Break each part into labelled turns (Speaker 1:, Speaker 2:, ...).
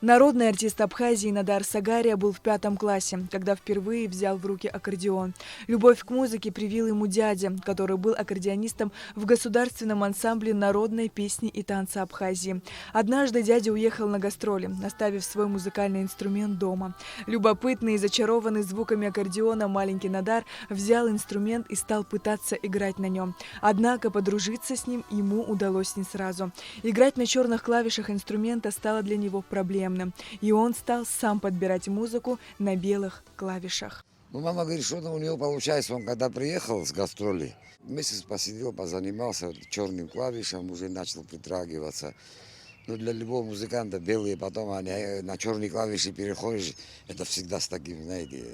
Speaker 1: Народный артист Абхазии Надар Сагария был в 5 классе, когда впервые взял в руки аккордеон. Любовь к музыке привил ему дядя, который был аккордеонистом в государственном ансамбле народной песни и танца Абхазии. Однажды дядя уехал на гастроли, оставив свой музыкальный инструмент дома. Любопытный и зачарованный звуками аккордеона маленький Надар взял инструмент и стал пытаться играть на нем. Однако подружиться с ним ему удалось не сразу. Играть на черных клавишах инструмента стало для него проблемой. И он стал сам подбирать музыку на белых клавишах.
Speaker 2: Мама говорит, что у него получается. Он когда приехал с гастроли, месяц посидел, позанимался черным клавишам, уже начал притрагиваться. Но для любого музыканта белые, потом они на черные клавиши переходишь, это всегда с таким, знаете,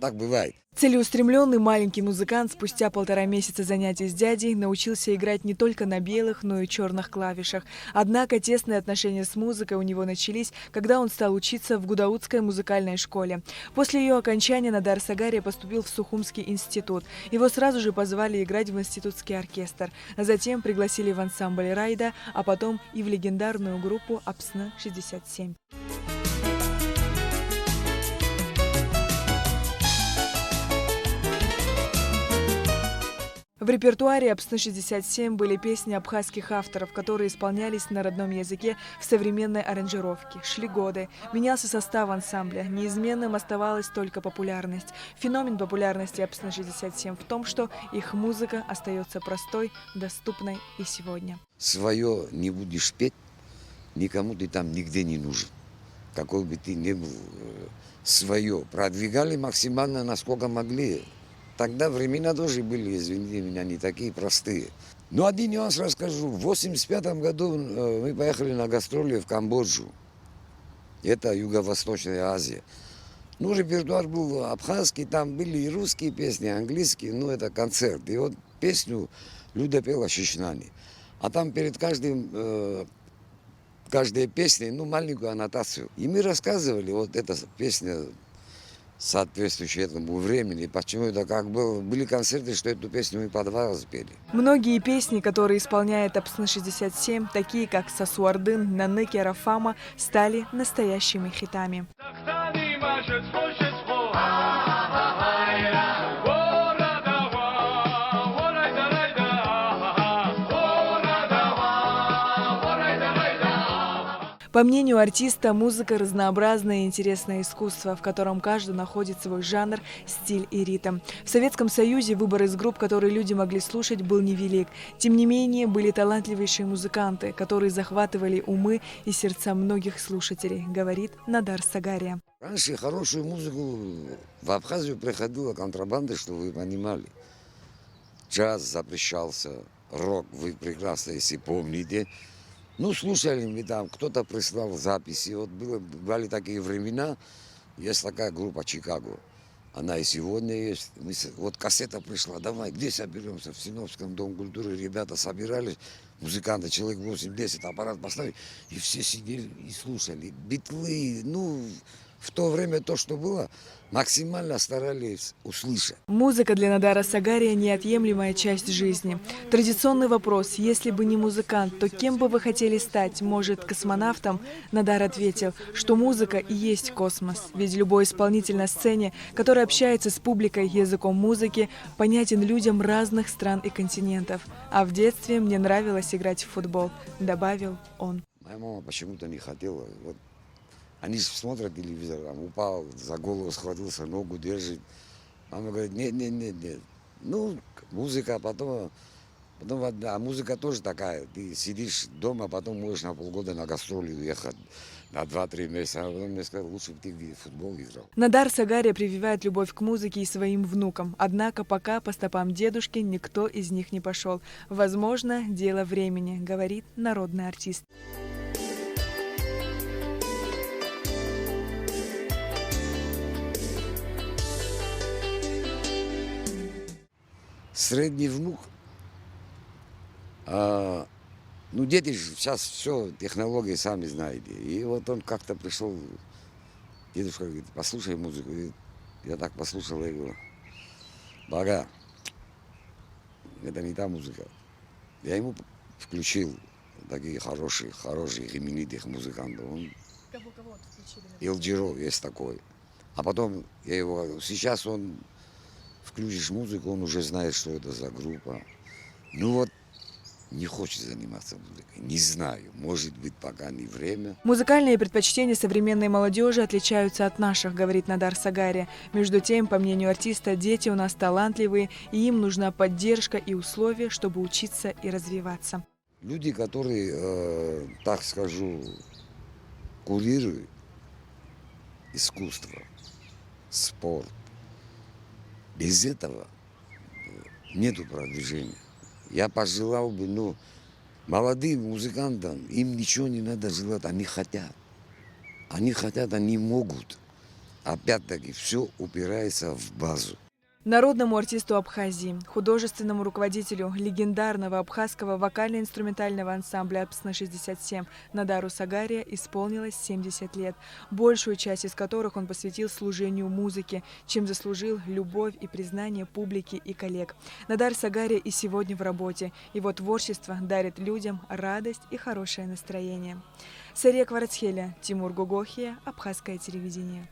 Speaker 2: так бывает.
Speaker 1: Целеустремленный маленький музыкант спустя 1,5 месяца занятий с дядей научился играть не только на белых, но и черных клавишах. Однако тесные отношения с музыкой у него начались, когда он стал учиться в Гудаутской музыкальной школе. После ее окончания Надар Сагария поступил в Сухумский институт. Его сразу же позвали играть в институтский оркестр. Затем пригласили в ансамбль Райда, а потом и в легендарную группу Апсны-67. В репертуаре Апсны-67 были песни абхазских авторов, которые исполнялись на родном языке в современной аранжировке. Шли годы, менялся состав ансамбля, неизменным оставалась только популярность. Феномен популярности Апсны-67 в том, что их музыка остается простой, доступной и сегодня.
Speaker 2: Свое не будешь петь, никому ты там нигде не нужен. Какой бы ты ни был, свое продвигали максимально, насколько могли. Тогда времена тоже были, извините меня, не такие простые. Но один нюанс расскажу. В 1985 году мы поехали на гастроли в Камбоджу. Это Юго-Восточная Азия. Ну, репертуар был абхазский, там были и русские песни, и английские, ну, это концерт. И вот песню Люда пела «Шишнани». А там перед каждой песней, ну, маленькую аннотацию. И мы рассказывали, вот эта песня, соответствующие этому времени. Почему это как было? Были концерты, что эту песню мы по 2 раза пели.
Speaker 1: Многие песни, которые исполняет Апсны-67, такие как «Сасуардын», «Наныки Рафама», стали настоящими хитами. По мнению артиста, музыка – разнообразное и интересное искусство, в котором каждый находит свой жанр, стиль и ритм. В Советском Союзе выбор из групп, которые люди могли слушать, был невелик. Тем не менее, были талантливейшие музыканты, которые захватывали умы и сердца многих слушателей, говорит Надар Сагария.
Speaker 2: Раньше хорошую музыку в Абхазию приходила контрабанда, что вы понимали. Джаз запрещался, рок, вы прекрасно, если помните. Ну, слушали мы там, кто-то прислал записи. Вот были такие времена, есть такая группа «Чикаго». Она и сегодня есть. Вот кассета пришла, давай, где соберемся? В Синовском доме культуры ребята собирались, музыканты, человек 8-10, аппарат поставили, и все сидели и слушали. Битлы, ну, в то время то, что было, максимально старались услышать.
Speaker 1: Музыка для Надара Сагария – неотъемлемая часть жизни. Традиционный вопрос: если бы не музыкант, то кем бы вы хотели стать? Может, космонавтом? Надар ответил, что музыка и есть космос. Ведь любой исполнитель на сцене, который общается с публикой языком музыки, понятен людям разных стран и континентов. А в детстве мне нравилось играть в футбол, добавил он.
Speaker 2: Моя мама почему-то не хотела. Вот. Они же смотрят телевизор, там упал, за голову схватился, ногу держит. Мама говорит, нет. Ну, музыка, потом, а музыка тоже такая. Ты сидишь дома, потом можешь на полгода на гастроли уехать, на 2-3 месяца. А потом мне сказали, лучше бы ты в футбол играл.
Speaker 1: Надар Сагария прививает любовь к музыке и своим внукам. Однако пока по стопам дедушки никто из них не пошел. Возможно, дело времени, говорит народный артист.
Speaker 2: Средний внук, ну, дети же сейчас все, технологии сами знаете. И вот он как-то пришел, дедушка говорит, послушай музыку. И я так послушал, я говорю, Бага, это не та музыка. Я ему включил таких хороших, именитых музыкантов. Он
Speaker 1: Кого вот включили?
Speaker 2: Элджиро есть такой. А потом я его... Сейчас он... Включишь музыку, он уже знает, что это за группа. Ну вот, не хочет заниматься музыкой. Не знаю. Может быть, пока не время.
Speaker 1: Музыкальные предпочтения современной молодежи отличаются от наших, говорит Надар Сагария. Между тем, по мнению артиста, дети у нас талантливые, и им нужна поддержка и условия, чтобы учиться и развиваться.
Speaker 2: Люди, которые, так скажу, курируют искусство, спорт, без этого нету продвижения. Я пожелал бы, молодым музыкантам, им ничего не надо желать, они хотят. Они хотят, они могут. Опять-таки, все упирается в базу.
Speaker 1: Народному артисту Абхазии, художественному руководителю легендарного абхазского вокально-инструментального ансамбля «Апсна-67» Надару Сагария исполнилось 70 лет, большую часть из которых он посвятил служению музыке, чем заслужил любовь и признание публики и коллег. Надар Сагария и сегодня в работе. Его творчество дарит людям радость и хорошее настроение. Сария Кварцхеля, Тимур Гугохия, Абхазское телевидение.